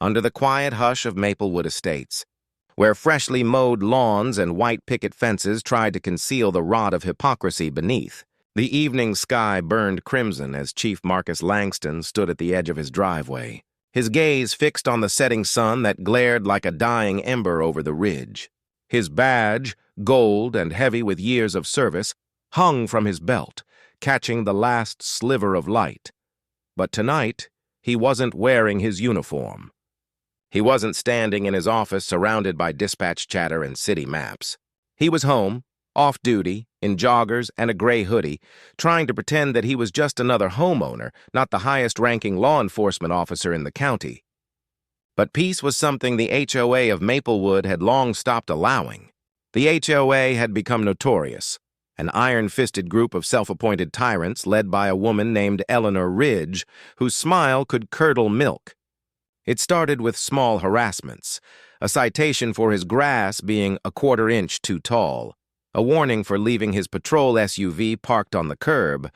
under the quiet hush of Maplewood Estates, where freshly mowed lawns and white picket fences tried to conceal the rot of hypocrisy beneath. The evening sky burned crimson as Chief Marcus Langston stood at the edge of his driveway, his gaze fixed on the setting sun that glared like a dying ember over the ridge. His badge, gold and heavy with years of service, hung from his belt, catching the last sliver of light. But tonight, he wasn't wearing his uniform. He wasn't standing in his office surrounded by dispatch chatter and city maps. He was home, off-duty, in joggers and a gray hoodie, trying to pretend that he was just another homeowner, not the highest-ranking law enforcement officer in the county. But peace was something the HOA of Maplewood had long stopped allowing. The HOA had become notorious, an iron-fisted group of self-appointed tyrants led by a woman named Eleanor Ridge, whose smile could curdle milk. It started with small harassments, a citation for his grass being a quarter-inch too tall, a warning for leaving his patrol SUV parked on the curb,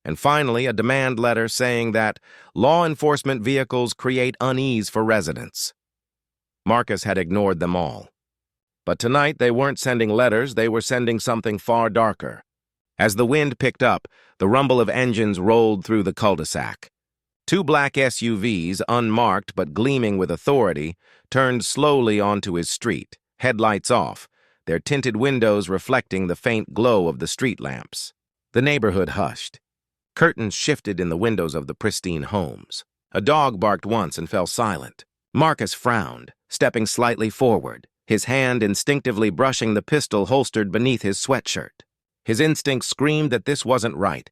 and finally a demand letter saying that law enforcement vehicles create unease for residents. Marcus had ignored them all. But tonight they weren't sending letters, they were sending something far darker. As the wind picked up, the rumble of engines rolled through the cul-de-sac. Two black SUVs, unmarked but gleaming with authority, turned slowly onto his street, headlights off, their tinted windows reflecting the faint glow of the street lamps. The neighborhood hushed. Curtains shifted in the windows of the pristine homes. A dog barked once and fell silent. Marcus frowned, stepping slightly forward, his hand instinctively brushing the pistol holstered beneath his sweatshirt. His instincts screamed that this wasn't right.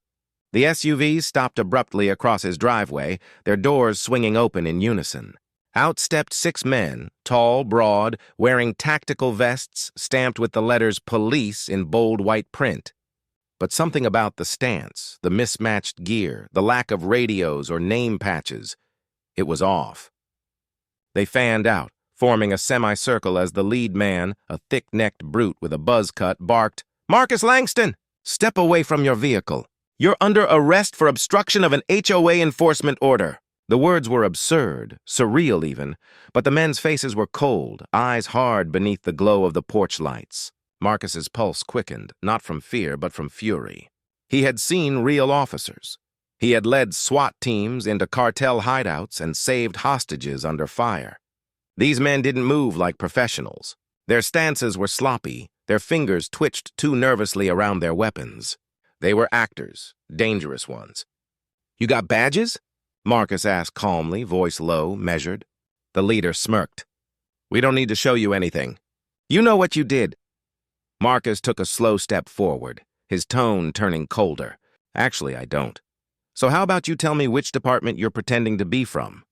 The SUVs stopped abruptly across his driveway, their doors swinging open in unison. Out stepped 6 men, tall, broad, wearing tactical vests stamped with the letters police in bold white print. But something about the stance, the mismatched gear, the lack of radios or name patches, it was off. They fanned out, forming a semicircle as the lead man, a thick-necked brute with a buzz cut, barked, "Marcus Langston, step away from your vehicle. You're under arrest for obstruction of an HOA enforcement order." The words were absurd, surreal even, but the men's faces were cold, eyes hard beneath the glow of the porch lights. Marcus's pulse quickened, not from fear but from fury. He had seen real officers. He had led SWAT teams into cartel hideouts and saved hostages under fire. These men didn't move like professionals. Their stances were sloppy, their fingers twitched too nervously around their weapons. They were actors, dangerous ones. "You got badges?" Marcus asked calmly, voice low, measured. The leader smirked. "We don't need to show you anything. You know what you did." Marcus took a slow step forward, his tone turning colder. "Actually, I don't. So how about you tell me which department you're pretending to be from?"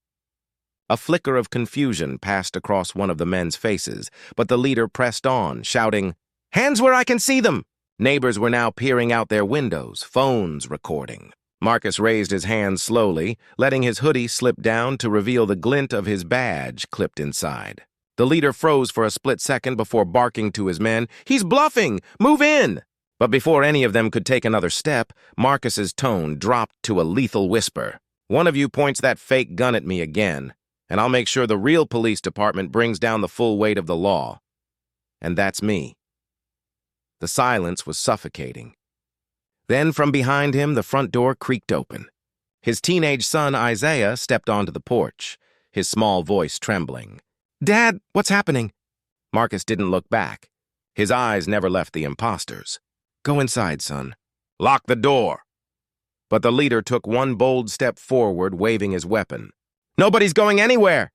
A flicker of confusion passed across one of the men's faces, but the leader pressed on, shouting, "Hands where I can see them!" Neighbors were now peering out their windows, phones recording. Marcus raised his hands slowly, letting his hoodie slip down to reveal the glint of his badge clipped inside. The leader froze for a split second before barking to his men, "He's bluffing! Move in!" But before any of them could take another step, Marcus's tone dropped to a lethal whisper. "One of you points that fake gun at me again, and I'll make sure the real police department brings down the full weight of the law. And that's me." The silence was suffocating. Then from behind him, the front door creaked open. His teenage son, Isaiah, stepped onto the porch, his small voice trembling. "Dad, what's happening?" Marcus didn't look back. His eyes never left the imposters. "Go inside, son." "Lock the door." But the leader took one bold step forward, waving his weapon. "Nobody's going anywhere!"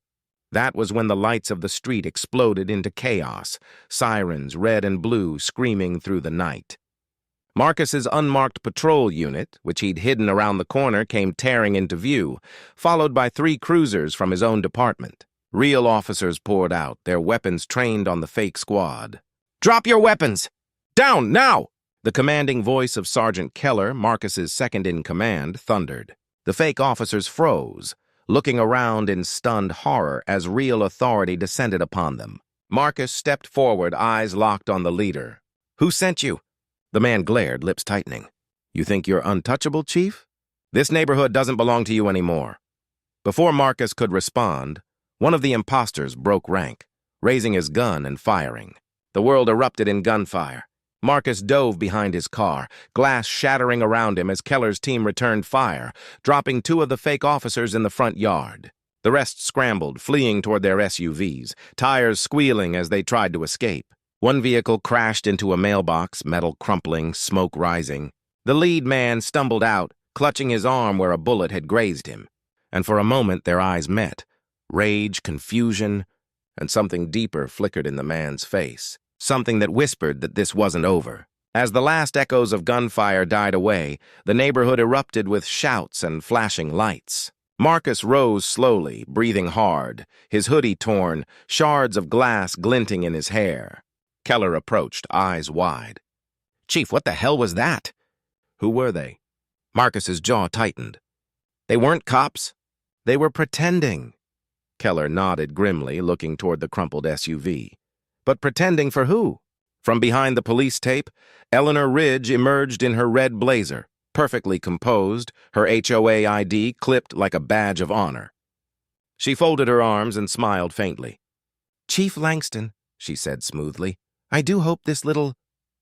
That was when the lights of the street exploded into chaos, sirens, red and blue, screaming through the night. Marcus's unmarked patrol unit, which he'd hidden around the corner, came tearing into view, followed by 3 cruisers from his own department. Real officers poured out, their weapons trained on the fake squad. "Drop your weapons! Down, now!" The commanding voice of Sergeant Keller, Marcus's second-in-command, thundered. The fake officers froze, looking around in stunned horror as real authority descended upon them. Marcus stepped forward, eyes locked on the leader. "Who sent you?" The man glared, lips tightening. "You think you're untouchable, Chief? This neighborhood doesn't belong to you anymore." Before Marcus could respond, One of the imposters broke rank, raising his gun and firing. The world erupted in gunfire. Marcus dove behind his car, glass shattering around him as Keller's team returned fire, dropping 2 of the fake officers in the front yard. The rest scrambled, fleeing toward their SUVs, tires squealing as they tried to escape. One vehicle crashed into a mailbox, metal crumpling, smoke rising. The lead man stumbled out, clutching his arm where a bullet had grazed him. And for a moment their eyes met. Rage, confusion, and something deeper flickered in the man's face. Something that whispered that this wasn't over. As the last echoes of gunfire died away, the neighborhood erupted with shouts and flashing lights. Marcus rose slowly, breathing hard, his hoodie torn, shards of glass glinting in his hair. Keller approached, eyes wide. "Chief, what the hell was that?" "Who were they?" Marcus's jaw tightened. "They weren't cops. They were pretending." Keller nodded grimly, looking toward the crumpled SUV. "But pretending for who?" From behind the police tape, Eleanor Ridge emerged in her red blazer, perfectly composed, her HOA ID clipped like a badge of honor. She folded her arms and smiled faintly. "Chief Langston," she said smoothly, "I do hope this little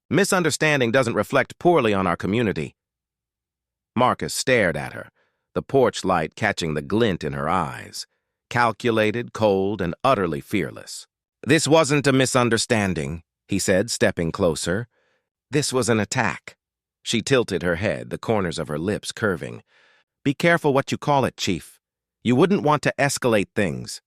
misunderstanding doesn't reflect poorly on our community." Marcus stared at her, the porch light catching the glint in her eyes. Calculated, cold, and utterly fearless. "This wasn't a misunderstanding," he said, stepping closer. "This was an attack." She tilted her head, the corners of her lips curving. "Be careful what you call it, Chief. You wouldn't want to escalate things."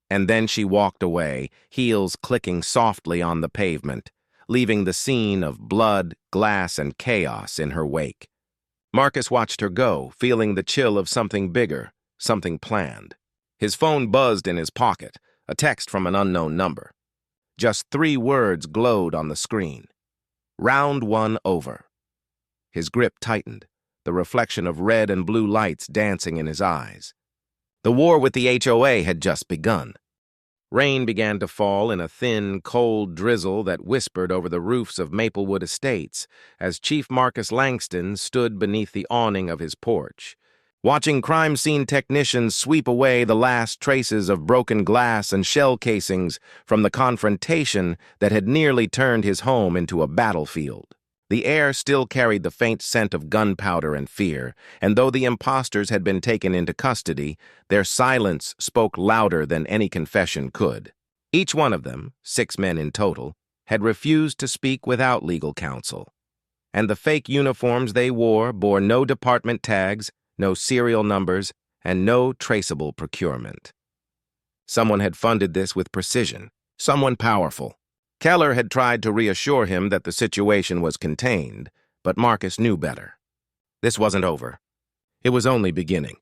And then she walked away, heels clicking softly on the pavement, leaving the scene of blood, glass, and chaos in her wake. Marcus watched her go, feeling the chill of something bigger, something planned. His phone buzzed in his pocket, a text from an unknown number. Just 3 words glowed on the screen. "Round 1 over." His grip tightened, the reflection of red and blue lights dancing in his eyes. The war with the HOA had just begun. Rain began to fall in a thin, cold drizzle that whispered over the roofs of Maplewood Estates as Chief Marcus Langston stood beneath the awning of his porch, watching crime scene technicians sweep away the last traces of broken glass and shell casings from the confrontation that had nearly turned his home into a battlefield. The air still carried the faint scent of gunpowder and fear, and though the imposters had been taken into custody, their silence spoke louder than any confession could. Each one of them, 6 men in total, had refused to speak without legal counsel. And the fake uniforms they wore bore no department tags, no serial numbers, and no traceable procurement. Someone had funded this with precision, someone powerful. Keller had tried to reassure him that the situation was contained, but Marcus knew better. This wasn't over. It was only beginning.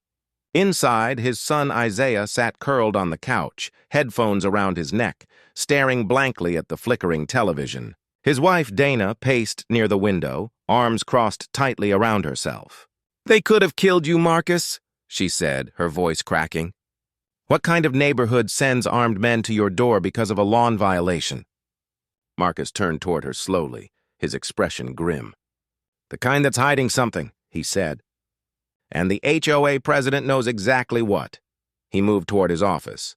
Inside, his son Isaiah sat curled on the couch, headphones around his neck, staring blankly at the flickering television. His wife Dana paced near the window, arms crossed tightly around herself. "They could have killed you, Marcus," she said, her voice cracking. "What kind of neighborhood sends armed men to your door because of a lawn violation?" Marcus turned toward her slowly, his expression grim. "The kind that's hiding something," he said. "And the HOA president knows exactly what." He moved toward his office.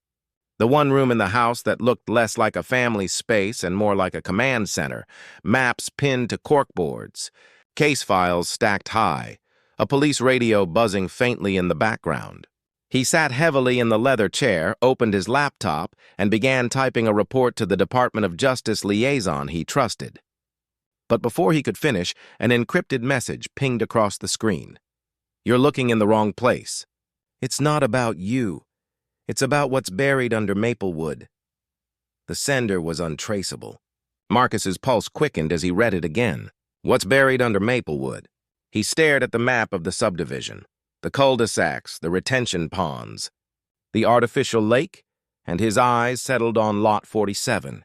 The one room in the house that looked less like a family space and more like a command center, maps pinned to corkboards, case files stacked high, a police radio buzzing faintly in the background. He sat heavily in the leather chair, opened his laptop, and began typing a report to the Department of Justice liaison he trusted. But before he could finish, an encrypted message pinged across the screen. "You're looking in the wrong place. It's not about you. It's about what's buried under Maplewood." The sender was untraceable. Marcus's pulse quickened as he read it again. "What's buried under Maplewood?" He stared at the map of the subdivision. The cul-de-sacs, the retention ponds, the artificial lake, and his eyes settled on Lot 47,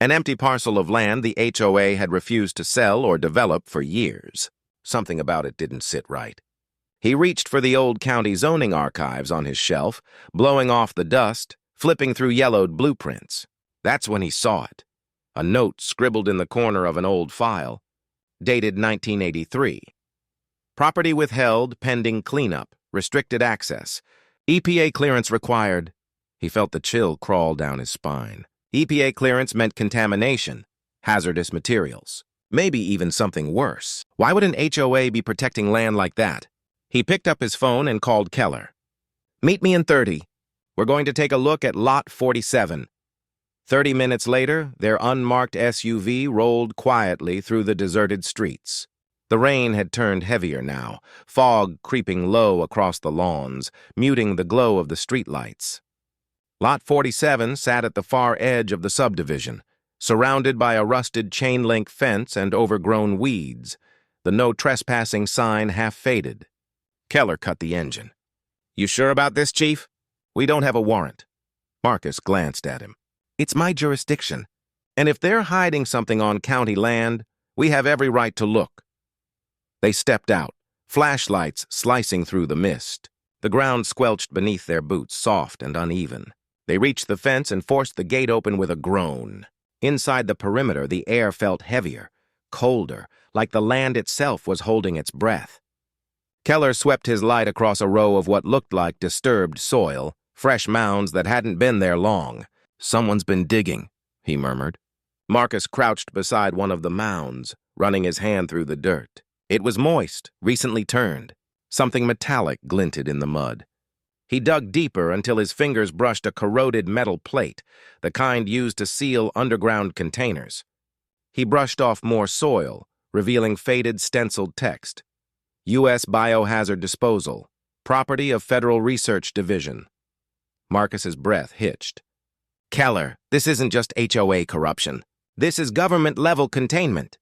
an empty parcel of land the HOA had refused to sell or develop for years. Something about it didn't sit right. He reached for the old county zoning archives on his shelf, blowing off the dust, flipping through yellowed blueprints. That's when he saw it, a note scribbled in the corner of an old file, dated 1983. "Property withheld pending cleanup, restricted access. EPA clearance required." He felt the chill crawl down his spine. EPA clearance meant contamination, hazardous materials, maybe even something worse. Why would an HOA be protecting land like that? He picked up his phone and called Keller. "Meet me in 30. We're going to take a look at Lot 47. 30 minutes later, their unmarked SUV rolled quietly through the deserted streets. The rain had turned heavier now, fog creeping low across the lawns, muting the glow of the streetlights. Lot 47 sat at the far edge of the subdivision, surrounded by a rusted chain-link fence and overgrown weeds, the no trespassing sign half faded. Keller cut the engine. "You sure about this, Chief? We don't have a warrant." Marcus glanced at him. "It's my jurisdiction, and if they're hiding something on county land, we have every right to look." They stepped out, flashlights slicing through the mist. The ground squelched beneath their boots, soft and uneven. They reached the fence and forced the gate open with a groan. Inside the perimeter, the air felt heavier, colder, like the land itself was holding its breath. Keller swept his light across a row of what looked like disturbed soil, fresh mounds that hadn't been there long. "Someone's been digging," he murmured. Marcus crouched beside one of the mounds, running his hand through the dirt. It was moist, recently turned. Something metallic glinted in the mud. He dug deeper until his fingers brushed a corroded metal plate, the kind used to seal underground containers. He brushed off more soil, revealing faded stenciled text. U.S. Biohazard Disposal, property of Federal Research Division. Marcus's breath hitched. "Keller, this isn't just HOA corruption. This is government-level containment."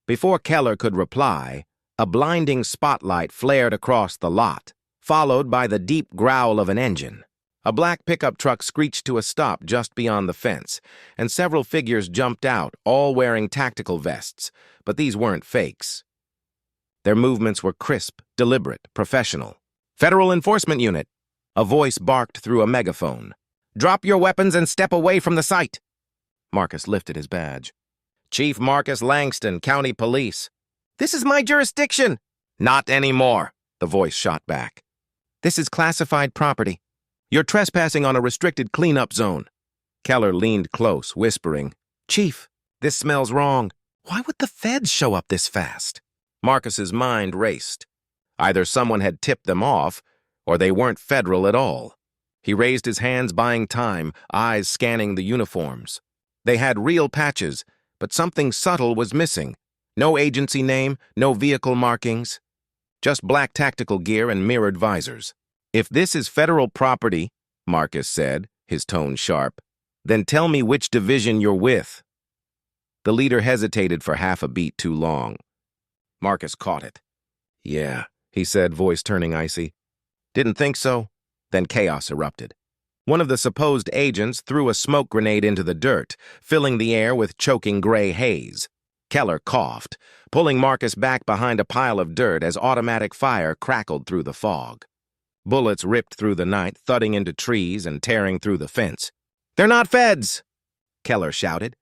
Before Keller could reply, a blinding spotlight flared across the lot, followed by the deep growl of an engine. A black pickup truck screeched to a stop just beyond the fence, and several figures jumped out, all wearing tactical vests, but these weren't fakes. Their movements were crisp, deliberate, professional. "Federal Enforcement Unit," a voice barked through a megaphone. "Drop your weapons and step away from the site." Marcus lifted his badge. "Chief Marcus Langston, County Police." "This is my jurisdiction." "Not anymore," the voice shot back. "This is classified property. You're trespassing on a restricted cleanup zone." Keller leaned close, whispering, "Chief, this smells wrong. Why would the feds show up this fast?" Marcus's mind raced. Either someone had tipped them off, or they weren't federal at all. He raised his hands, buying time, eyes scanning the uniforms. They had real patches, but something subtle was missing. No agency name, no vehicle markings. Just black tactical gear and mirrored visors. "If this is federal property," Marcus said, his tone sharp, "then tell me which division you're with." The leader hesitated for half a beat too long. Marcus caught it. "Yeah," he said, voice turning icy. "Didn't think so?" Then chaos erupted. One of the supposed agents threw a smoke grenade into the dirt, filling the air with choking gray haze. Keller coughed, pulling Marcus back behind a pile of dirt as automatic fire crackled through the fog. Bullets ripped through the night, thudding into trees and tearing through the fence. "They're not feds!" Keller shouted.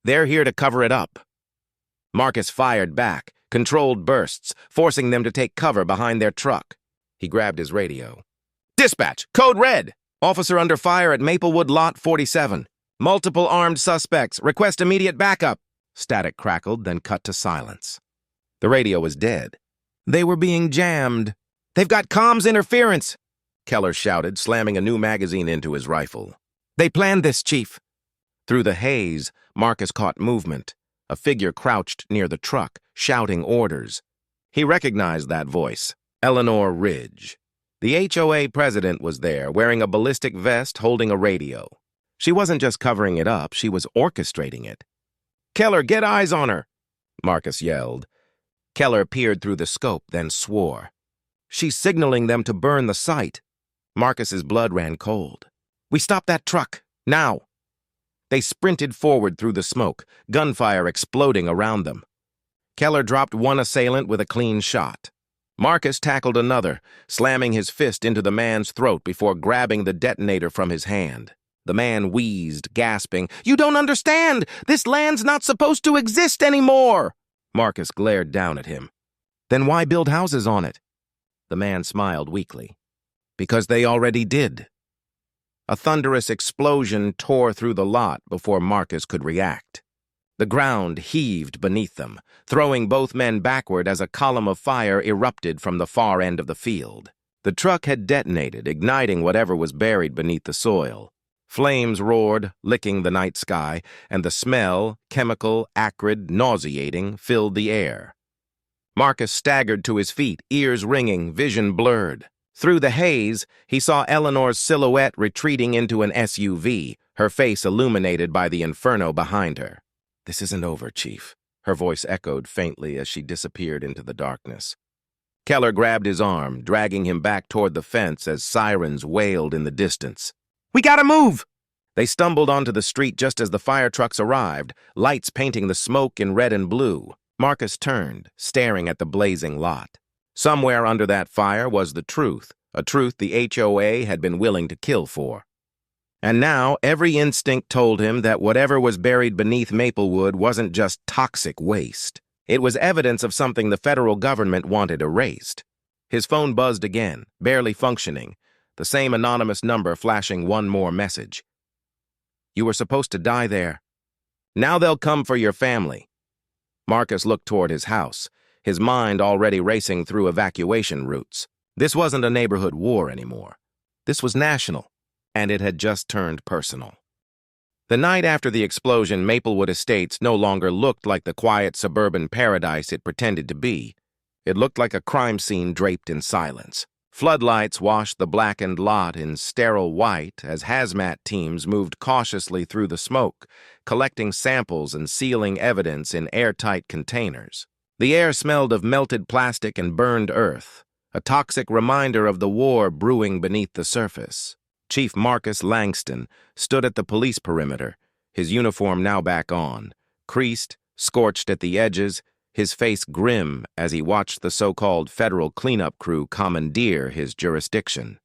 "They're here to cover it up." Marcus fired back, controlled bursts, forcing them to take cover behind their truck. He grabbed his radio. "Dispatch, code red! Officer under fire at Maplewood Lot 47. Multiple armed suspects. Request immediate backup." Static crackled, then cut to silence. The radio was dead. They were being jammed. "They've got comms interference," Keller shouted, slamming a new magazine into his rifle. "They planned this, Chief." Through the haze, Marcus caught movement. A figure crouched near the truck, shouting orders. He recognized that voice. Eleanor Ridge. The HOA president was there, wearing a ballistic vest, holding a radio. She wasn't just covering it up, she was orchestrating it. "Keller, get eyes on her," Marcus yelled. Keller peered through the scope, then swore. "She's signaling them to burn the site." Marcus's blood ran cold. "We stop that truck, now." They sprinted forward through the smoke, gunfire exploding around them. Keller dropped one assailant with a clean shot. Marcus tackled another, slamming his fist into the man's throat before grabbing the detonator from his hand. The man wheezed, gasping, "You don't understand! This land's not supposed to exist anymore!" Marcus glared down at him. "Then why build houses on it?" The man smiled weakly. "Because they already did." A thunderous explosion tore through the lot before Marcus could react. The ground heaved beneath them, throwing both men backward as a column of fire erupted from the far end of the field. The truck had detonated, igniting whatever was buried beneath the soil. Flames roared, licking the night sky, and the smell, chemical, acrid, nauseating, filled the air. Marcus staggered to his feet, ears ringing, vision blurred. Through the haze, he saw Eleanor's silhouette retreating into an SUV, her face illuminated by the inferno behind her. "This isn't over, Chief," her voice echoed faintly as she disappeared into the darkness. Keller grabbed his arm, dragging him back toward the fence as sirens wailed in the distance. "We gotta move!" They stumbled onto the street just as the fire trucks arrived, lights painting the smoke in red and blue. Marcus turned, staring at the blazing lot. Somewhere under that fire was the truth, a truth the HOA had been willing to kill for. And now every instinct told him that whatever was buried beneath Maplewood wasn't just toxic waste. It was evidence of something the federal government wanted erased. His phone buzzed again, barely functioning, the same anonymous number flashing one more message. "You were supposed to die there. Now they'll come for your family." Marcus looked toward his house, his mind already racing through evacuation routes. This wasn't a neighborhood war anymore. This was national, and it had just turned personal. The night after the explosion, Maplewood Estates no longer looked like the quiet suburban paradise it pretended to be. It looked like a crime scene draped in silence. Floodlights washed the blackened lot in sterile white as hazmat teams moved cautiously through the smoke, collecting samples and sealing evidence in airtight containers. The air smelled of melted plastic and burned earth, a toxic reminder of the war brewing beneath the surface. Chief Marcus Langston stood at the police perimeter, his uniform now back on, creased, scorched at the edges, his face grim as he watched the so-called federal cleanup crew commandeer his jurisdiction.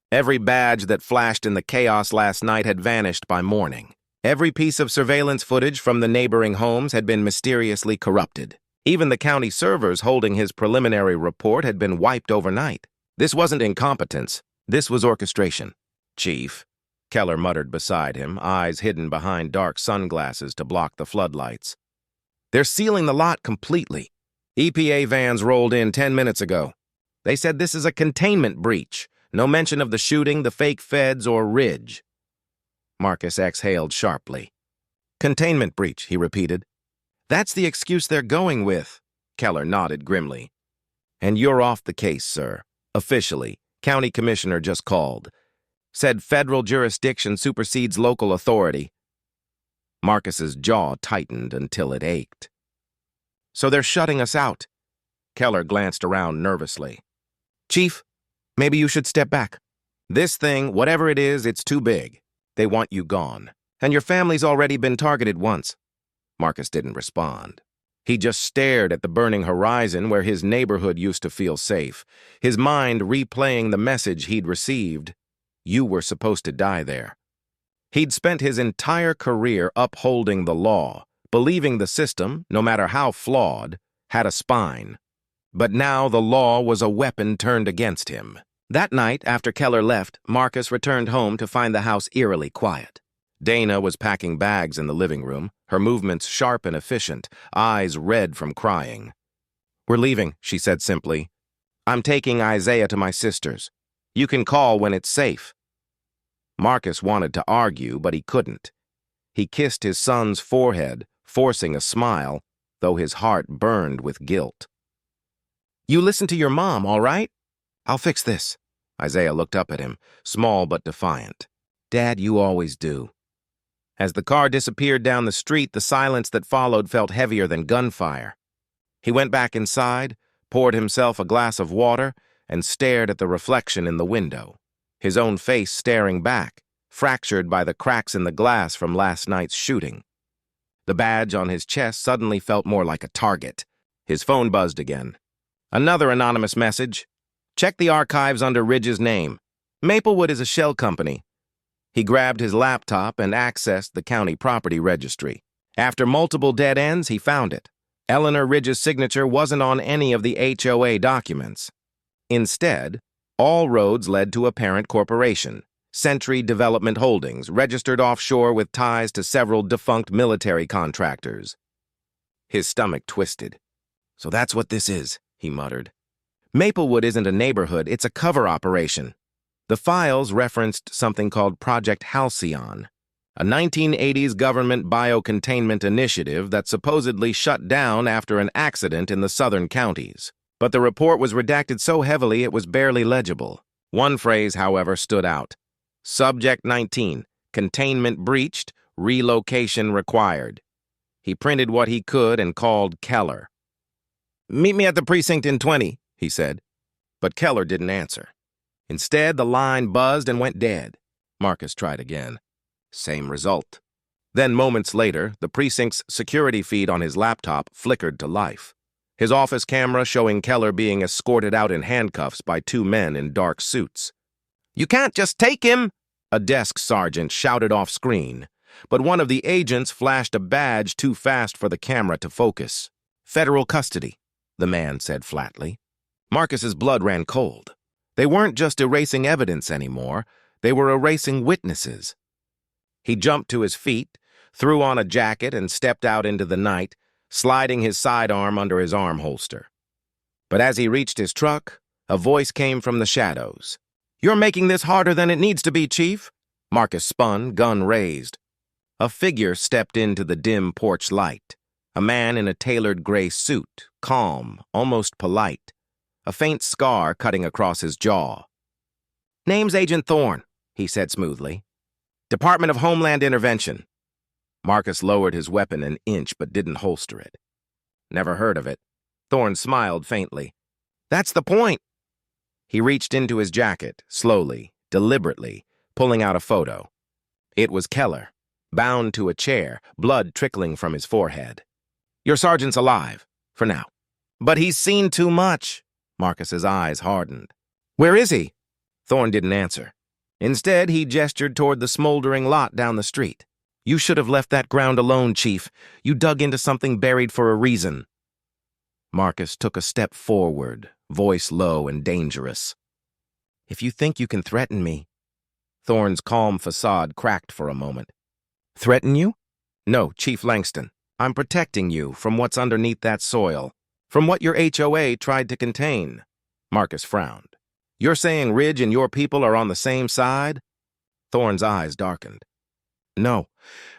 Every badge that flashed in the chaos last night had vanished by morning. Every piece of surveillance footage from the neighboring homes had been mysteriously corrupted. Even the county servers holding his preliminary report had been wiped overnight. This wasn't incompetence. This was orchestration. "Chief," Keller muttered beside him, eyes hidden behind dark sunglasses to block the floodlights. "They're sealing the lot completely. EPA vans rolled in 10 minutes ago. They said this is a containment breach. No mention of the shooting, the fake feds, or Ridge." Marcus exhaled sharply. "Containment breach," he repeated. "That's the excuse they're going with." Keller nodded grimly. "And you're off the case, sir. Officially. County commissioner just called. Said federal jurisdiction supersedes local authority." Marcus's jaw tightened until it ached. "So they're shutting us out." Keller glanced around nervously. "Chief, maybe you should step back. This thing, whatever it is, it's too big. They want you gone. And your family's already been targeted once." Marcus didn't respond. He just stared at the burning horizon where his neighborhood used to feel safe, his mind replaying the message he'd received. You were supposed to die there. He'd spent his entire career upholding the law, believing the system, no matter how flawed, had a spine. But now the law was a weapon turned against him. That night, after Keller left, Marcus returned home to find the house eerily quiet. Dana was packing bags in the living room, her movements sharp and efficient, eyes red from crying. "We're leaving," she said simply. "I'm taking Isaiah to my sister's. You can call when it's safe." Marcus wanted to argue, but he couldn't. He kissed his son's forehead, forcing a smile, though his heart burned with guilt. "You listen to your mom, all right? I'll fix this." Isaiah looked up at him, small but defiant. "Dad, you always do." As the car disappeared down the street, the silence that followed felt heavier than gunfire. He went back inside, poured himself a glass of water, and stared at the reflection in the window, his own face staring back, fractured by the cracks in the glass from last night's shooting. The badge on his chest suddenly felt more like a target. His phone buzzed again. Another anonymous message. "Check the archives under Ridge's name. Maplewood is a shell company." He grabbed his laptop and accessed the county property registry. After multiple dead ends, he found it. Eleanor Ridge's signature wasn't on any of the HOA documents. Instead, all roads led to a parent corporation, Century Development Holdings, registered offshore with ties to several defunct military contractors. His stomach twisted. "So that's what this is," he muttered. "Maplewood isn't a neighborhood, it's a cover operation." The files referenced something called Project Halcyon, a 1980s government biocontainment initiative that supposedly shut down after an accident in the southern counties. But the report was redacted so heavily it was barely legible. One phrase, however, stood out. Subject 19, containment breached, relocation required. He printed what he could and called Keller. "Meet me at the precinct in 20, he said. But Keller didn't answer. Instead, the line buzzed and went dead. Marcus tried again. Same result. Then, moments later, the precinct's security feed on his laptop flickered to life. His office camera showing Keller being escorted out in handcuffs by two men in dark suits. "You can't just take him!" a desk sergeant shouted off screen. But one of the agents flashed a badge too fast for the camera to focus. "Federal custody," the man said flatly. Marcus's blood ran cold. They weren't just erasing evidence anymore, they were erasing witnesses. He jumped to his feet, threw on a jacket, and stepped out into the night, sliding his sidearm under his arm holster. But as he reached his truck, a voice came from the shadows. "You're making this harder than it needs to be, Chief." Marcus spun, gun raised. A figure stepped into the dim porch light. A man in a tailored gray suit, calm, almost polite. A faint scar cutting across his jaw. "Name's Agent Thorne," he said smoothly. "Department of Homeland Intervention." Marcus lowered his weapon an inch but didn't holster it. "Never heard of it." Thorne smiled faintly. "That's the point." He reached into his jacket, slowly, deliberately, pulling out a photo. It was Keller, bound to a chair, blood trickling from his forehead. "Your sergeant's alive, for now. But he's seen too much." Marcus's eyes hardened. "Where is he?" Thorne didn't answer. Instead, he gestured toward the smoldering lot down the street. "You should have left that ground alone, Chief. You dug into something buried for a reason." Marcus took a step forward, voice low and dangerous. "If you think you can threaten me..." Thorne's calm facade cracked for a moment. "Threaten you?" "No, Chief Langston. I'm protecting you from what's underneath that soil. From what your HOA tried to contain." Marcus frowned. "You're saying Ridge and your people are on the same side?" Thorne's eyes darkened. "No,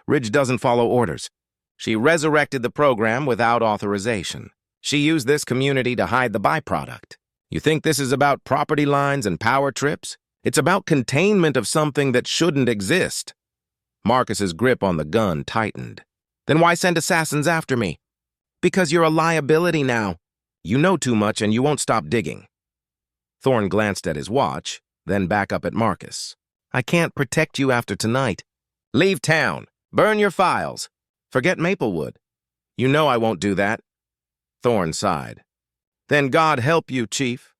Ridge doesn't follow orders. She resurrected the program without authorization. She used this community to hide the byproduct. You think this is about property lines and power trips? It's about containment of something that shouldn't exist." Marcus's grip on the gun tightened. "Then why send assassins after me?" "Because you're a liability now. You know too much and you won't stop digging." Thorne glanced at his watch, then back up at Marcus. "I can't protect you after tonight. Leave town. Burn your files. Forget Maplewood. You know I won't do that." Thorne sighed. "Then God help you, Chief."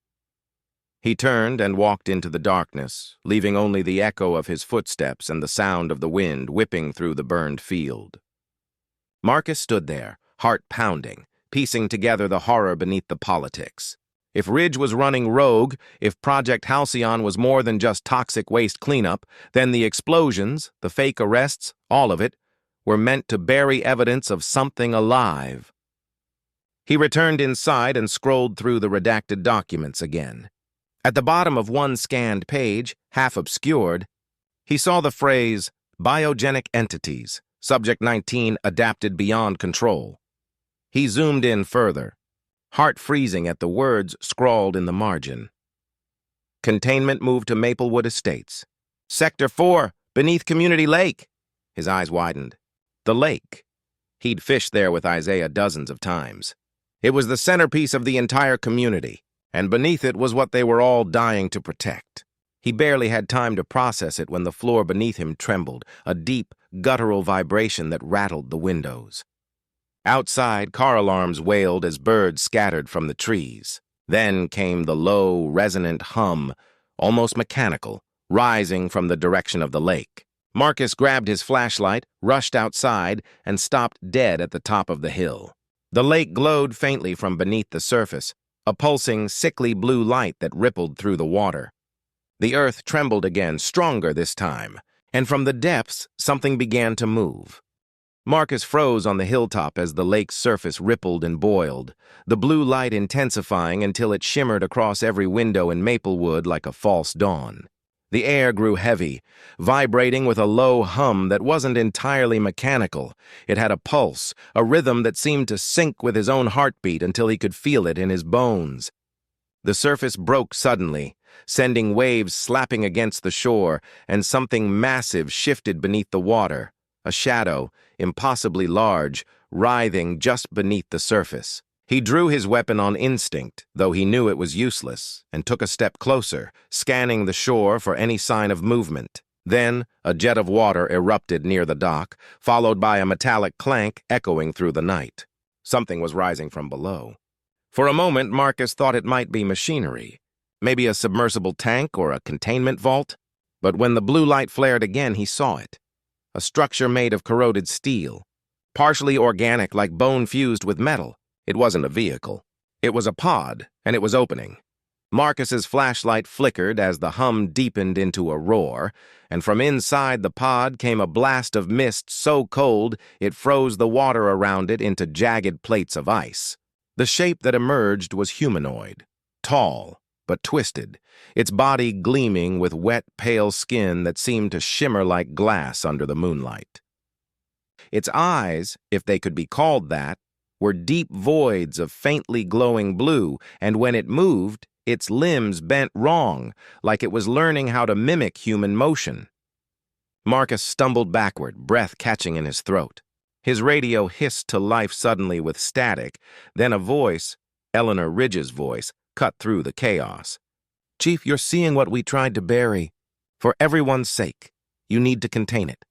He turned and walked into the darkness, leaving only the echo of his footsteps and the sound of the wind whipping through the burned field. Marcus stood there, heart pounding, piecing together the horror beneath the politics. If Ridge was running rogue, if Project Halcyon was more than just toxic waste cleanup, then the explosions, the fake arrests, all of it, were meant to bury evidence of something alive. He returned inside and scrolled through the redacted documents again. At the bottom of one scanned page, half obscured, he saw the phrase, biogenic entities, subject 19 adapted beyond control. He zoomed in further, heart freezing at the words scrawled in the margin. Containment moved to Maplewood Estates. Sector 4, beneath Community Lake. His eyes widened. The lake. He'd fished there with Isaiah dozens of times. It was the centerpiece of the entire community, and beneath it was what they were all dying to protect. He barely had time to process it when the floor beneath him trembled, a deep, guttural vibration that rattled the windows. Outside, car alarms wailed as birds scattered from the trees. Then came the low, resonant hum, almost mechanical, rising from the direction of the lake. Marcus grabbed his flashlight, rushed outside, and stopped dead at the top of the hill. The lake glowed faintly from beneath the surface, a pulsing, sickly blue light that rippled through the water. The earth trembled again, stronger this time, and from the depths something began to move. Marcus froze on the hilltop as the lake's surface rippled and boiled, the blue light intensifying until it shimmered across every window in Maplewood like a false dawn. The air grew heavy, vibrating with a low hum that wasn't entirely mechanical. It had a pulse, a rhythm that seemed to sync with his own heartbeat until he could feel it in his bones. The surface broke suddenly, sending waves slapping against the shore, and something massive shifted beneath the water, a shadow, impossibly large, writhing just beneath the surface. He drew his weapon on instinct, though he knew it was useless, and took a step closer, scanning the shore for any sign of movement. Then, a jet of water erupted near the dock, followed by a metallic clank echoing through the night. Something was rising from below. For a moment, Marcus thought it might be machinery, maybe a submersible tank or a containment vault. But when the blue light flared again, he saw it. A structure made of corroded steel, partially organic like bone fused with metal. It wasn't a vehicle. It was a pod, and it was opening. Marcus's flashlight flickered as the hum deepened into a roar, and from inside the pod came a blast of mist so cold it froze the water around it into jagged plates of ice. The shape that emerged was humanoid, tall, but twisted, its body gleaming with wet, pale skin that seemed to shimmer like glass under the moonlight. Its eyes, if they could be called that, were deep voids of faintly glowing blue, and when it moved, its limbs bent wrong, like it was learning how to mimic human motion. Marcus stumbled backward, breath catching in his throat. His radio hissed to life suddenly with static, then a voice, Eleanor Ridge's voice, cut through the chaos. "Chief, you're seeing what we tried to bury. For everyone's sake, you need to contain it."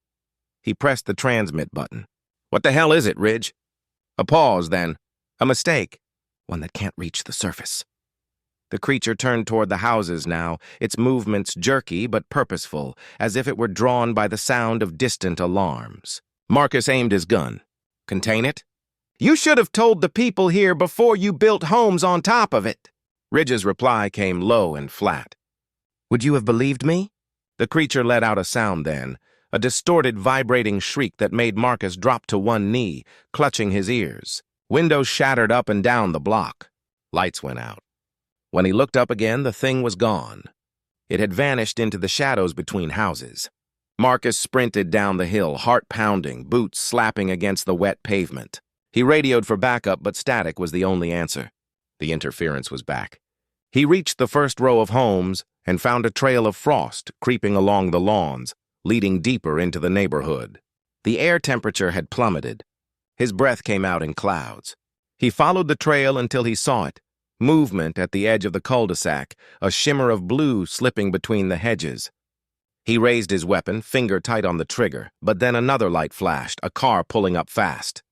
He pressed the transmit button. "What the hell is it, Ridge?" A pause, then. "A mistake. One that can't reach the surface." The creature turned toward the houses now, its movements jerky but purposeful, as if it were drawn by the sound of distant alarms. Marcus aimed his gun. "Contain it?" "You should have told the people here before you built homes on top of it." Ridge's reply came low and flat. "Would you have believed me?" The creature let out a sound then, a distorted, vibrating shriek that made Marcus drop to one knee, clutching his ears. Windows shattered up and down the block. Lights went out. When he looked up again, the thing was gone. It had vanished into the shadows between houses. Marcus sprinted down the hill, heart pounding, boots slapping against the wet pavement. He radioed for backup, but static was the only answer. The interference was back. He reached the first row of homes and found a trail of frost creeping along the lawns, leading deeper into the neighborhood. The air temperature had plummeted. His breath came out in clouds. He followed the trail until he saw it. Movement at the edge of the cul-de-sac, a shimmer of blue slipping between the hedges. He raised his weapon, finger tight on the trigger, but then another light flashed, a car pulling up fast.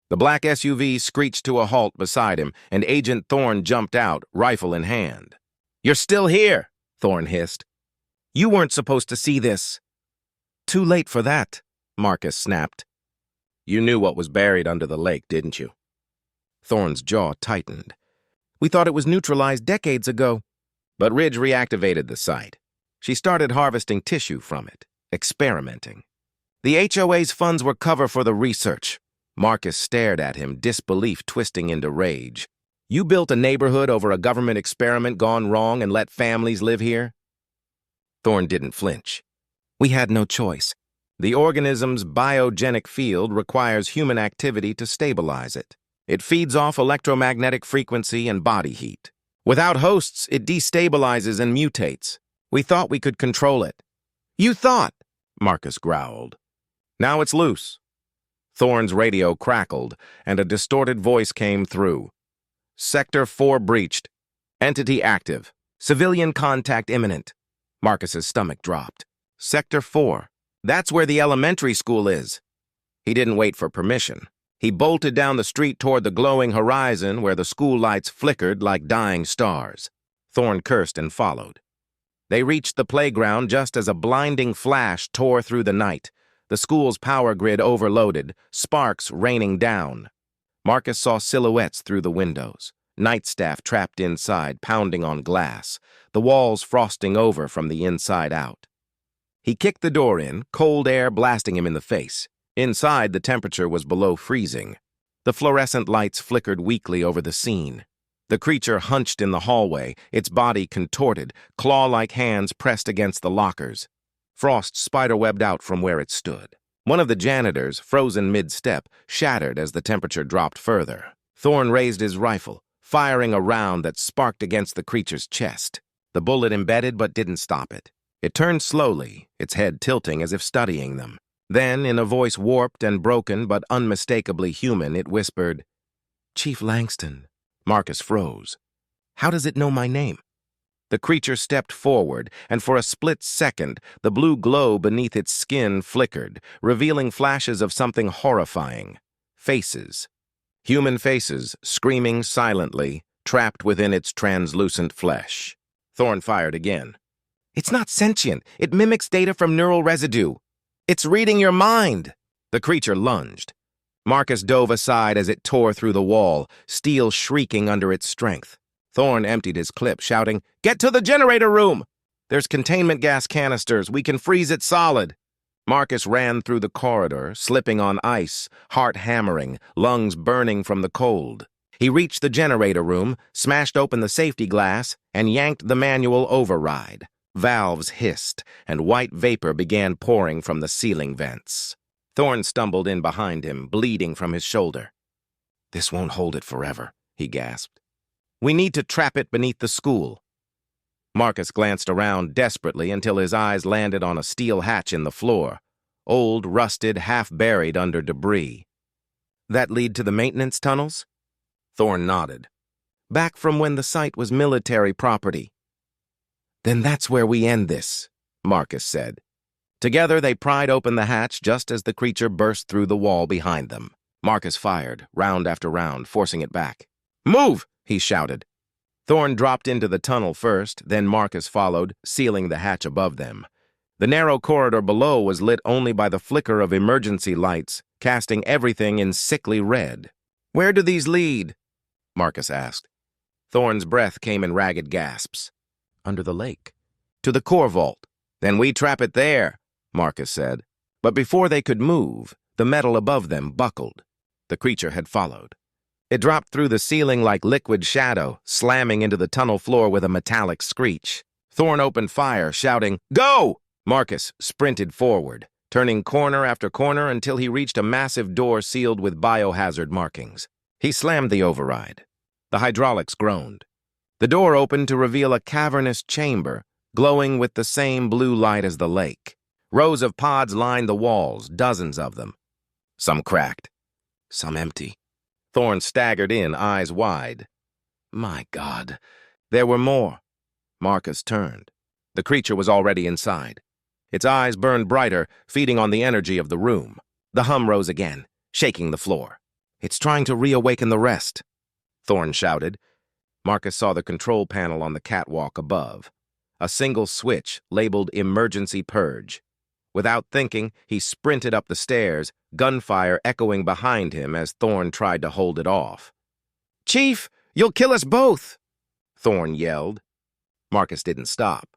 The black SUV screeched to a halt beside him, and Agent Thorne jumped out, rifle in hand. "You're still here," Thorne hissed. "You weren't supposed to see this." "Too late for that," Marcus snapped. "You knew what was buried under the lake, didn't you?" Thorne's jaw tightened. "We thought it was neutralized decades ago." But Ridge reactivated the site. She started harvesting tissue from it, experimenting. "The HOA's funds were cover for the research." Marcus stared at him, disbelief twisting into rage. "You built a neighborhood over a government experiment gone wrong and let families live here?" Thorne didn't flinch. "We had no choice. The organism's biogenic field requires human activity to stabilize it. It feeds off electromagnetic frequency and body heat. Without hosts, it destabilizes and mutates. We thought we could control it." "You thought?" Marcus growled. "Now it's loose." Thorne's radio crackled, and a distorted voice came through. "Sector 4 breached. Entity active. Civilian contact imminent." Marcus's stomach dropped. Sector 4. That's where the elementary school is. He didn't wait for permission. He bolted down the street toward the glowing horizon where the school lights flickered like dying stars. Thorne cursed and followed. They reached the playground just as a blinding flash tore through the night, the school's power grid overloaded, sparks raining down. Marcus saw silhouettes through the windows. nightstaff trapped inside, pounding on glass, the walls frosting over from the inside out. He kicked the door in, cold air blasting him in the face. Inside, the temperature was below freezing. The fluorescent lights flickered weakly over the scene. The creature hunched in the hallway, its body contorted, claw-like hands pressed against the lockers. Frost spiderwebbed out from where it stood. One of the janitors, frozen mid-step, shattered as the temperature dropped further. Thorne raised his rifle, firing a round that sparked against the creature's chest. The bullet embedded but didn't stop it. It turned slowly, its head tilting as if studying them. Then, in a voice warped and broken but unmistakably human, it whispered, "Chief Langston." Marcus froze. "How does it know my name?" The creature stepped forward, and for a split second, the blue glow beneath its skin flickered, revealing flashes of something horrifying. Faces. Human faces, screaming silently, trapped within its translucent flesh. Thorne fired again. "It's not sentient. It mimics data from neural residue. It's reading your mind." The creature lunged. Marcus dove aside as it tore through the wall, steel shrieking under its strength. Thorne emptied his clip, shouting, "Get to the generator room! There's containment gas canisters. We can freeze it solid." Marcus ran through the corridor, slipping on ice, heart hammering, lungs burning from the cold. He reached the generator room, smashed open the safety glass, and yanked the manual override. Valves hissed, and white vapor began pouring from the ceiling vents. Thorne stumbled in behind him, bleeding from his shoulder. "This won't hold it forever," he gasped. "We need to trap it beneath the school." Marcus glanced around desperately until his eyes landed on a steel hatch in the floor, old, rusted, half-buried under debris. "That lead to the maintenance tunnels?" Thorne nodded. "Back from when the site was military property." "Then that's where we end this," Marcus said. Together they pried open the hatch just as the creature burst through the wall behind them. Marcus fired, round after round, forcing it back. "Move!" he shouted. Thorne dropped into the tunnel first, then Marcus followed, sealing the hatch above them. The narrow corridor below was lit only by the flicker of emergency lights, casting everything in sickly red. "Where do these lead?" Marcus asked. Thorne's breath came in ragged gasps. "Under the lake. To the core vault." "Then we trap it there," Marcus said. But before they could move, the metal above them buckled. The creature had followed. It dropped through the ceiling like liquid shadow, slamming into the tunnel floor with a metallic screech. Thorne opened fire, shouting, "Go!" Marcus sprinted forward, turning corner after corner until he reached a massive door sealed with biohazard markings. He slammed the override. The hydraulics groaned. The door opened to reveal a cavernous chamber, glowing with the same blue light as the lake. Rows of pods lined the walls, dozens of them. Some cracked, some empty. Thorne staggered in, eyes wide. My God, there were more. Marcus turned. The creature was already inside. Its eyes burned brighter, feeding on the energy of the room. The hum rose again, shaking the floor. "It's trying to reawaken the rest," Thorne shouted. Marcus saw the control panel on the catwalk above. A single switch labeled Emergency Purge. Without thinking, he sprinted up the stairs, gunfire echoing behind him as Thorne tried to hold it off. "Chief, you'll kill us both!" Thorne yelled. Marcus didn't stop.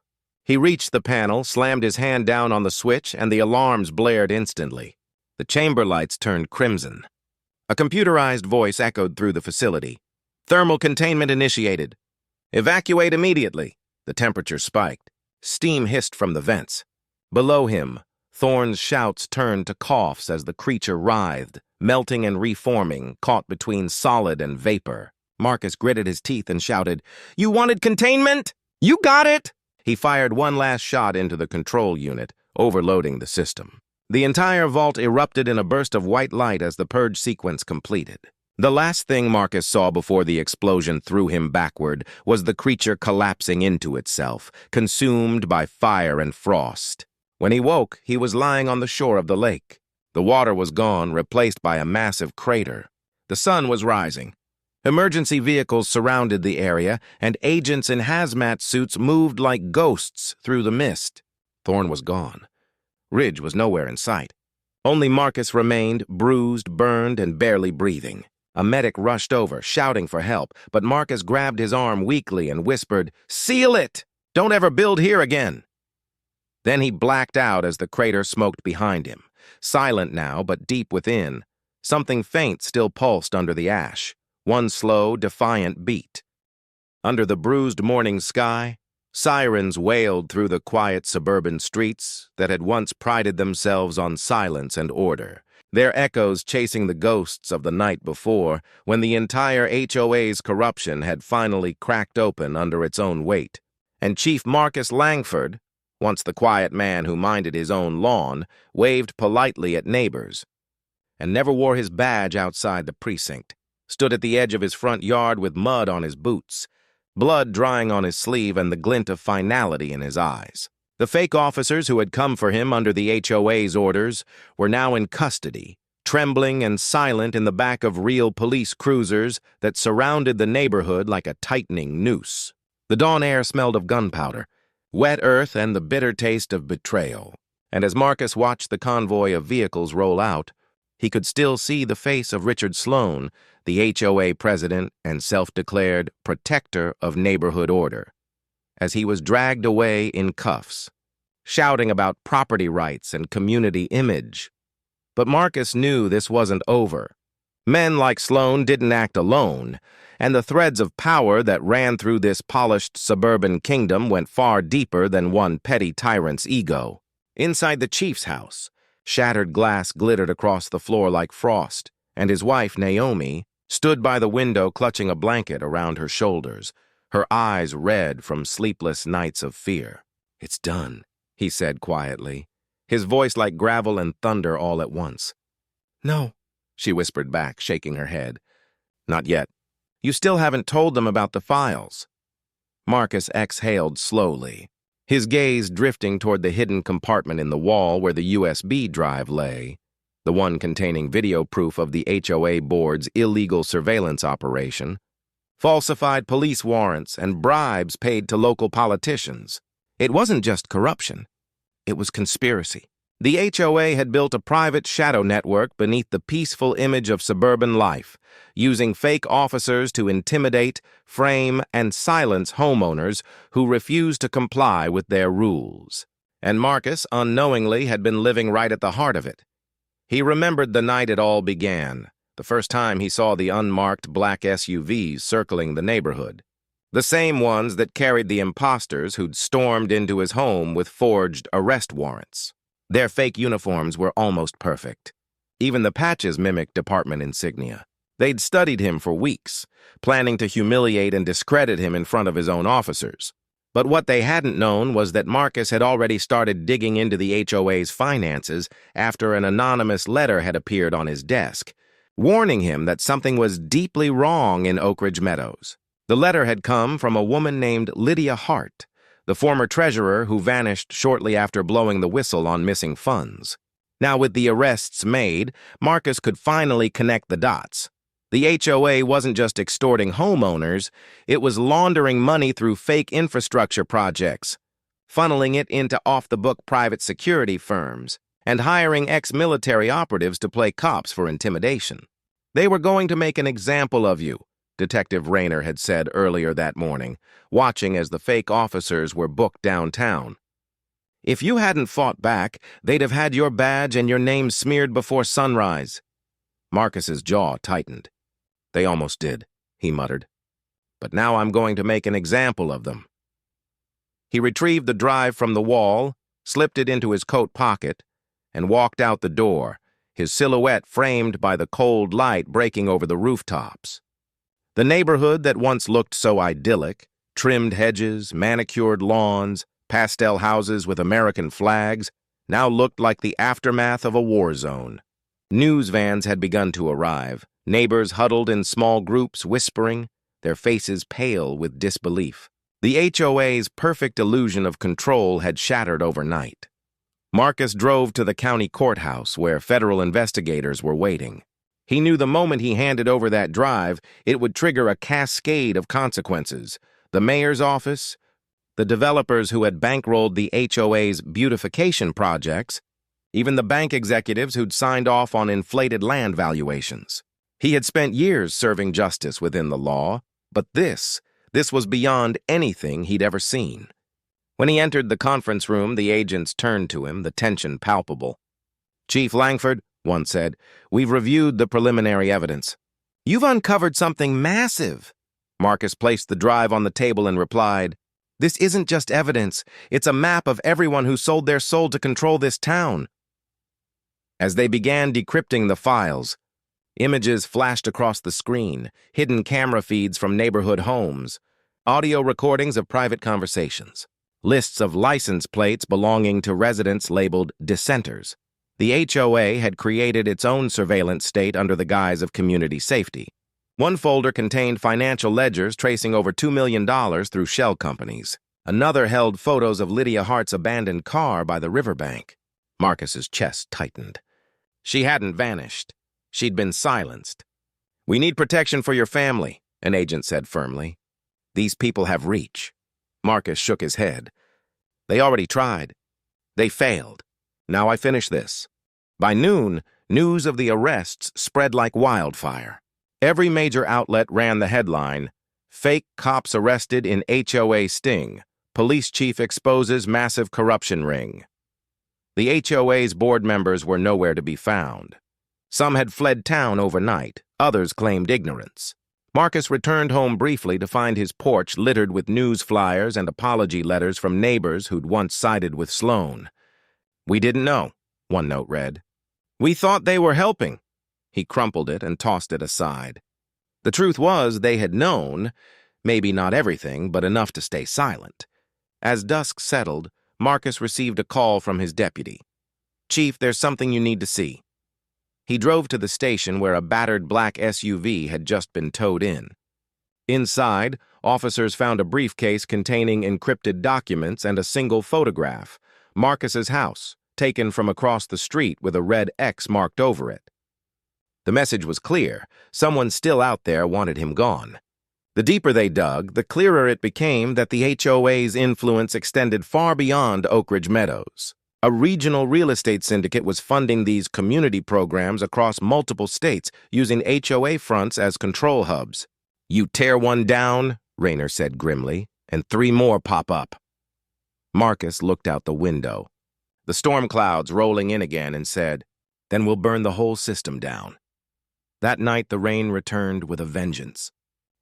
He reached the panel, slammed his hand down on the switch, and the alarms blared instantly. The chamber lights turned crimson. A computerized voice echoed through the facility. "Thermal containment initiated. Evacuate immediately." The temperature spiked. Steam hissed from the vents. Below him, Thorne's shouts turned to coughs as the creature writhed, melting and reforming, caught between solid and vapor. Marcus gritted his teeth and shouted, "You wanted containment? You got it!" He fired one last shot into the control unit, overloading the system. The entire vault erupted in a burst of white light as the purge sequence completed. The last thing Marcus saw before the explosion threw him backward was the creature collapsing into itself, consumed by fire and frost. When he woke, he was lying on the shore of the lake. The water was gone, replaced by a massive crater. The sun was rising. Emergency vehicles surrounded the area, and agents in hazmat suits moved like ghosts through the mist. Thorne was gone. Ridge was nowhere in sight. Only Marcus remained, bruised, burned, and barely breathing. A medic rushed over, shouting for help, but Marcus grabbed his arm weakly and whispered, "Seal it! Don't ever build here again!" Then he blacked out as the crater smoked behind him. Silent now, but deep within, something faint still pulsed under the ash, one slow, defiant beat. Under the bruised morning sky, sirens wailed through the quiet suburban streets that had once prided themselves on silence and order, their echoes chasing the ghosts of the night before, when the entire HOA's corruption had finally cracked open under its own weight. And Chief Marcus Langford, once the quiet man who minded his own lawn, waved politely at neighbors, and never wore his badge outside the precinct, stood at the edge of his front yard with mud on his boots, blood drying on his sleeve and the glint of finality in his eyes. The fake officers who had come for him under the HOA's orders were now in custody, trembling and silent in the back of real police cruisers that surrounded the neighborhood like a tightening noose. The dawn air smelled of gunpowder, wet earth, and the bitter taste of betrayal. And as Marcus watched the convoy of vehicles roll out, he could still see the face of Richard Sloan, the HOA president and self-declared protector of neighborhood order, as he was dragged away in cuffs, shouting about property rights and community image. But Marcus knew this wasn't over. Men like Sloan didn't act alone, and the threads of power that ran through this polished suburban kingdom went far deeper than one petty tyrant's ego. Inside the chief's house, shattered glass glittered across the floor like frost, and his wife, Naomi, stood by the window clutching a blanket around her shoulders, her eyes red from sleepless nights of fear. "It's done," he said quietly, his voice like gravel and thunder all at once. "No," she whispered back, shaking her head. "Not yet. You still haven't told them about the files." Marcus exhaled slowly, his gaze drifting toward the hidden compartment in the wall where the USB drive lay, the one containing video proof of the HOA board's illegal surveillance operation, falsified police warrants, and bribes paid to local politicians. It wasn't just corruption. It was conspiracy. The HOA had built a private shadow network beneath the peaceful image of suburban life, using fake officers to intimidate, frame, and silence homeowners who refused to comply with their rules. And Marcus, unknowingly, had been living right at the heart of it. He remembered the night it all began, the first time he saw the unmarked black SUVs circling the neighborhood. The same ones that carried the imposters who'd stormed into his home with forged arrest warrants. Their fake uniforms were almost perfect. Even the patches mimicked department insignia. They'd studied him for weeks, planning to humiliate and discredit him in front of his own officers. But what they hadn't known was that Marcus had already started digging into the HOA's finances after an anonymous letter had appeared on his desk, warning him that something was deeply wrong in Oak Ridge Meadows. The letter had come from a woman named Lydia Hart, the former treasurer who vanished shortly after blowing the whistle on missing funds. Now, with the arrests made, Marcus could finally connect the dots. The HOA wasn't just extorting homeowners, it was laundering money through fake infrastructure projects, funneling it into off-the-book private security firms, and hiring ex-military operatives to play cops for intimidation. "They were going to make an example of you," Detective Rayner had said earlier that morning, watching as the fake officers were booked downtown. "If you hadn't fought back, they'd have had your badge and your name smeared before sunrise." Marcus's jaw tightened. "They almost did," he muttered. "But now I'm going to make an example of them." He retrieved the drive from the wall, slipped it into his coat pocket, and walked out the door, his silhouette framed by the cold light breaking over the rooftops. The neighborhood that once looked so idyllic, trimmed hedges, manicured lawns, pastel houses with American flags, now looked like the aftermath of a war zone. News vans had begun to arrive, neighbors huddled in small groups whispering, their faces pale with disbelief. The HOA's perfect illusion of control had shattered overnight. Marcus drove to the county courthouse where federal investigators were waiting. He knew the moment he handed over that drive, it would trigger a cascade of consequences. The mayor's office, the developers who had bankrolled the HOA's beautification projects, even the bank executives who'd signed off on inflated land valuations. He had spent years serving justice within the law, but this was beyond anything he'd ever seen. When he entered the conference room, the agents turned to him, the tension palpable. "Chief Langford," one said, "we've reviewed the preliminary evidence." "You've uncovered something massive." Marcus placed the drive on the table and replied, "This isn't just evidence. It's a map of everyone who sold their soul to control this town." As they began decrypting the files, images flashed across the screen, hidden camera feeds from neighborhood homes, audio recordings of private conversations, lists of license plates belonging to residents labeled dissenters. The HOA had created its own surveillance state under the guise of community safety. One folder contained financial ledgers tracing over $2 million through shell companies. Another held photos of Lydia Hart's abandoned car by the riverbank. Marcus's chest tightened. She hadn't vanished. She'd been silenced. "We need protection for your family," an agent said firmly. "These people have reach." Marcus shook his head. "They already tried. They failed. Now I finish this." By noon, news of the arrests spread like wildfire. Every major outlet ran the headline, "Fake cops arrested in HOA sting. Police chief exposes massive corruption ring." The HOA's board members were nowhere to be found. Some had fled town overnight. Others claimed ignorance. Marcus returned home briefly to find his porch littered with news flyers and apology letters from neighbors who'd once sided with Sloan. "We didn't know," one note read. "We thought they were helping." He crumpled it and tossed it aside. The truth was they had known, maybe not everything, but enough to stay silent. As dusk settled, Marcus received a call from his deputy. "Chief, there's something you need to see." He drove to the station where a battered black SUV had just been towed in. Inside, officers found a briefcase containing encrypted documents and a single photograph, Marcus's house, taken from across the street with a red X marked over it. The message was clear. Someone still out there wanted him gone. The deeper they dug, the clearer it became that the HOA's influence extended far beyond Oak Ridge Meadows. A regional real estate syndicate was funding these community programs across multiple states, using HOA fronts as control hubs. "You tear one down," Rayner said grimly, "and 3 more pop up." Marcus looked out the window, the storm clouds rolling in again, and said, "Then we'll burn the whole system down." That night the rain returned with a vengeance.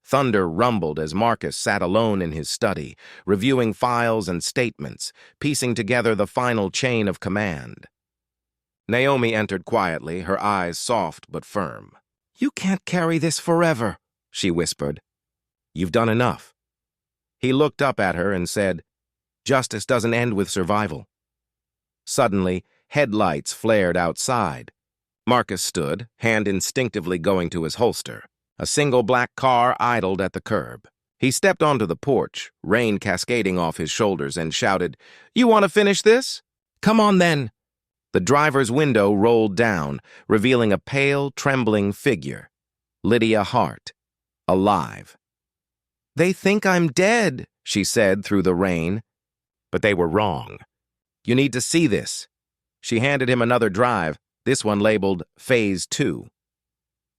Thunder rumbled as Marcus sat alone in his study, reviewing files and statements, piecing together the final chain of command. Naomi entered quietly, her eyes soft but firm. "You can't carry this forever," she whispered. "You've done enough." He looked up at her and said, "Justice doesn't end with survival." Suddenly, headlights flared outside. Marcus stood, hand instinctively going to his holster. A single black car idled at the curb. He stepped onto the porch, rain cascading off his shoulders, and shouted, "You want to finish this? Come on then." The driver's window rolled down, revealing a pale, trembling figure. Lydia Hart, alive. "They think I'm dead," she said through the rain. But they were wrong. "You need to see this." She handed him another drive, this one labeled Phase 2.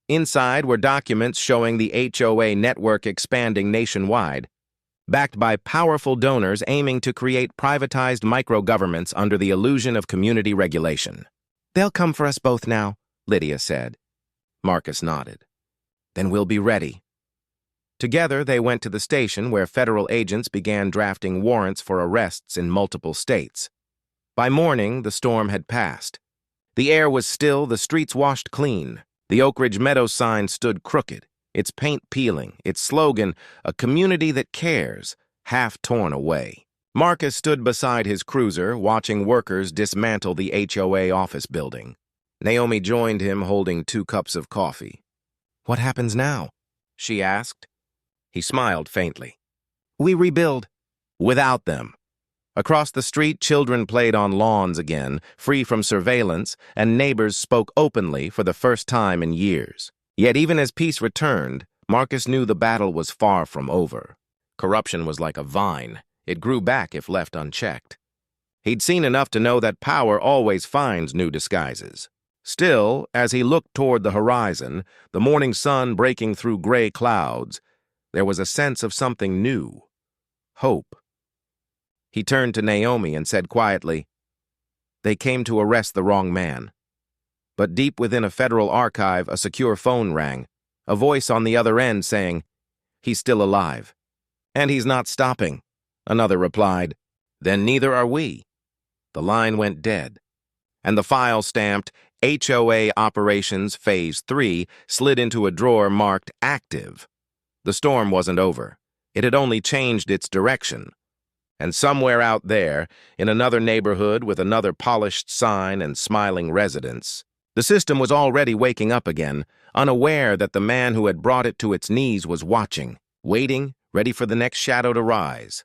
Inside were documents showing the HOA network expanding nationwide, backed by powerful donors aiming to create privatized micro-governments under the illusion of community regulation. "They'll come for us both now," Lydia said. Marcus nodded. "Then we'll be ready." Together, they went to the station where federal agents began drafting warrants for arrests in multiple states. By morning, the storm had passed. The air was still, the streets washed clean. The Oak Ridge Meadows sign stood crooked, its paint peeling, its slogan, "A community that cares," half torn away. Marcus stood beside his cruiser, watching workers dismantle the HOA office building. Naomi joined him, holding 2 cups of coffee. "What happens now?" she asked. He smiled faintly. "We rebuild. Without them." Across the street, children played on lawns again, free from surveillance, and neighbors spoke openly for the first time in years. Yet even as peace returned, Marcus knew the battle was far from over. Corruption was like a vine. It grew back if left unchecked. He'd seen enough to know that power always finds new disguises. Still, as he looked toward the horizon, the morning sun breaking through gray clouds, there was a sense of something new. Hope. He turned to Naomi and said quietly, "They came to arrest the wrong man." But deep within a federal archive, a secure phone rang, a voice on the other end saying, "He's still alive." "And he's not stopping," another replied. "Then neither are we." The line went dead, and the file stamped HOA Operations Phase 3 slid into a drawer marked Active. The storm wasn't over. It had only changed its direction. And somewhere out there, in another neighborhood with another polished sign and smiling residents, the system was already waking up again, unaware that the man who had brought it to its knees was watching, waiting, ready for the next shadow to rise.